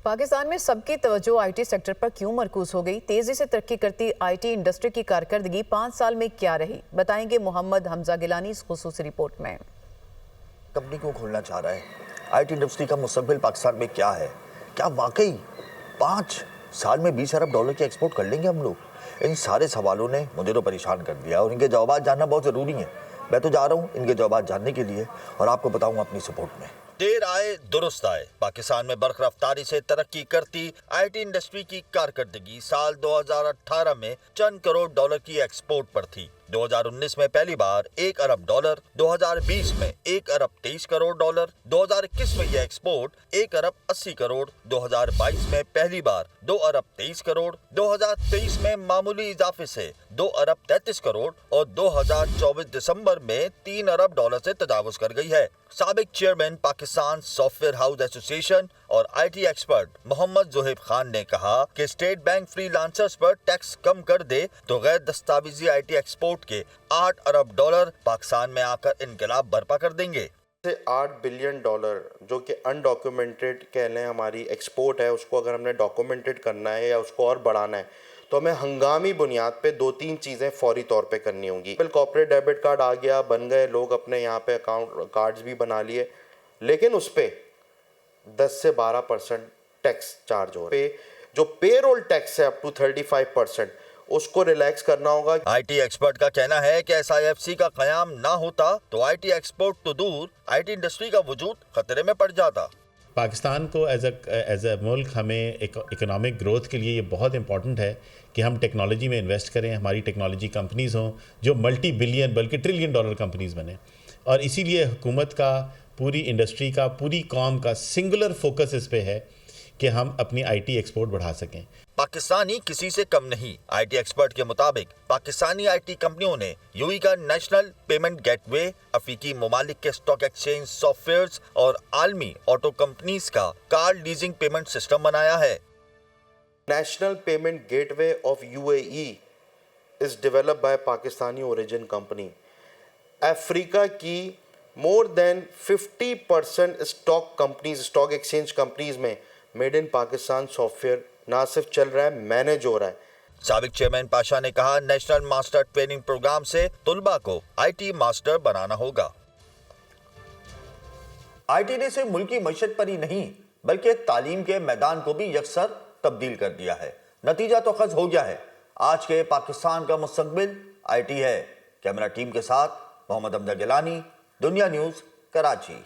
پاکستان میں سب کی توجہ آئی ٹی سیکٹر پر کیوں مرکوز ہو گئی؟ تیزی سے ترقی کرتی آئی ٹی انڈسٹری کی کارکردگی 5 سال میں کیا رہی؟ بتائیں گے محمد حمزہ گیلانی اس خصوصی رپورٹ میں۔ کمپنی کیوں کھولنا چاہ رہا ہے؟ آئی ٹی انڈسٹری کا مستقبل پاکستان میں کیا ہے؟ کیا واقعی 5 سال میں $20 ارب کی ایکسپورٹ کر لیں گے ہم لوگ؟ ان سارے سوالوں نے مجھے تو پریشان کر دیا اور ان کے جوابات جاننا بہت ضروری ہے۔ میں تو جا رہا ہوں ان کے جوابات جاننے کے لیے اور آپ کو بتاؤں اپنی سپورٹ میں۔ دیر آئے درست آئے، پاکستان میں برق رفتاری سے ترقی کرتی آئی ٹی انڈسٹری کی کارکردگی سال 2018 میں چند کروڑ ڈالر کی ایکسپورٹ پر تھی۔ 2019 میں پہلی بار $1 ارب، 2020 میں $1 ارب 23 کروڑ ڈالر، 2021 میں یہ ایکسپورٹ $1 ارب 80 کروڑ، 2022 میں پہلی بار $2 ارب 23 کروڑ، 2023 میں معمولی اضافے سے $2 ارب 33 کروڑ اور 2024 دسمبر میں $3 ارب سے تجاوز کر گئی ہے۔ سابق chairman Pakistan soft where house ایسوسی ایشن اور آئی ٹی ایکسپرٹ محمد زہیب خان نے کہا کہ اسٹیٹ بینک فری لانسرز پر ٹیکس کم کر دے تو غیر دستاویزی آئی ٹی ایکسپورٹ کے $8 ارب پاکستان میں آ کر انقلاب برپا کر دیں گے۔ $8 بلین جو کہ انڈاکیومنٹڈ کہہ لیں ہماری ایکسپورٹ ہے، اس کو اگر ہم نے ڈاکیومنٹڈ کرنا ہے یا اس کو اور بڑھانا ہے تو ہمیں ہنگامی بنیاد پہ 2-3 چیزیں فوری طور پہ کرنی ہوں گی۔ کارپوریٹ ڈیبٹ کارڈ آ گیا، بن گئے، لوگ اپنے یہاں پہ اکاؤنٹ کارڈز بھی بنا لیے، لیکن اس پہ 10 سے 12% ٹیکس چارج ہو رہا ہے۔ جو پے رول ٹیکس ہے اپ ٹو 35%، اس کو ریلیکس کرنا ہوگا۔ آئی ٹی ایکسپرٹ کا کہنا ہے کہ ایس آئی ایف سی کا قیام نہ ہوتا تو آئی ٹی ایکسپورٹ تو دور، آئی ٹی انڈسٹری کا وجود خطرے میں پڑ جاتا۔ پاکستان کو ایز اے ملک ہمیں اکنامک گروتھ کے لیے یہ بہت امپورٹنٹ ہے کہ ہم ٹیکنالوجی میں انویسٹ کریں، ہماری ٹیکنالوجی کمپنیز ہوں جو ملٹی بلین بلکہ $1 ٹریلین کمپنیز بنیں، اور اسی لیے حکومت کا، پوری انڈسٹری کا، پوری قوم کا سنگولر فوکس اس پہ ہے کہ ہم اپنی آئی ٹی ایکسپورٹ بڑھا سکیں۔ پاکستانی کسی سے کم نہیں۔ آئی ٹی ایکسپرٹ کے مطابق پاکستانی آئی ٹی کمپنیوں نے یو ای کا نیشنل پیمنٹ گیٹ وے، افریقی ممالک کے سٹاک ایکسچینج سافٹ ویئرز اور عالمی آٹو کمپنیز کا کار لیزنگ پیمنٹ سسٹم بنایا ہے۔ National payment gateway of UAE is developed by Pakistani origin company. افریقہ کی more than 50% stock exchange companies میں made in Pakistan software نہ صرف چل رہا ہے، مینیج ہو رہا ہے۔ سابق چیئرمین پاشا نے کہا نیشنل ماسٹر ٹریننگ پروگرام سے طلباء کو آئی ٹی ماسٹر بنانا ہوگا۔ آئی ٹی نے صرف ملکی معیشت پر ہی نہیں بلکہ تعلیم کے میدان کو بھی یکسر تبدیل کر دیا ہے۔ نتیجہ تو خز ہو گیا ہے۔ آج کے پاکستان کا مستقبل آئی ٹی ہے۔ کیمرہ ٹیم کے ساتھ محمد حمزہ گیلانی، دنیا نیوز، کراچی۔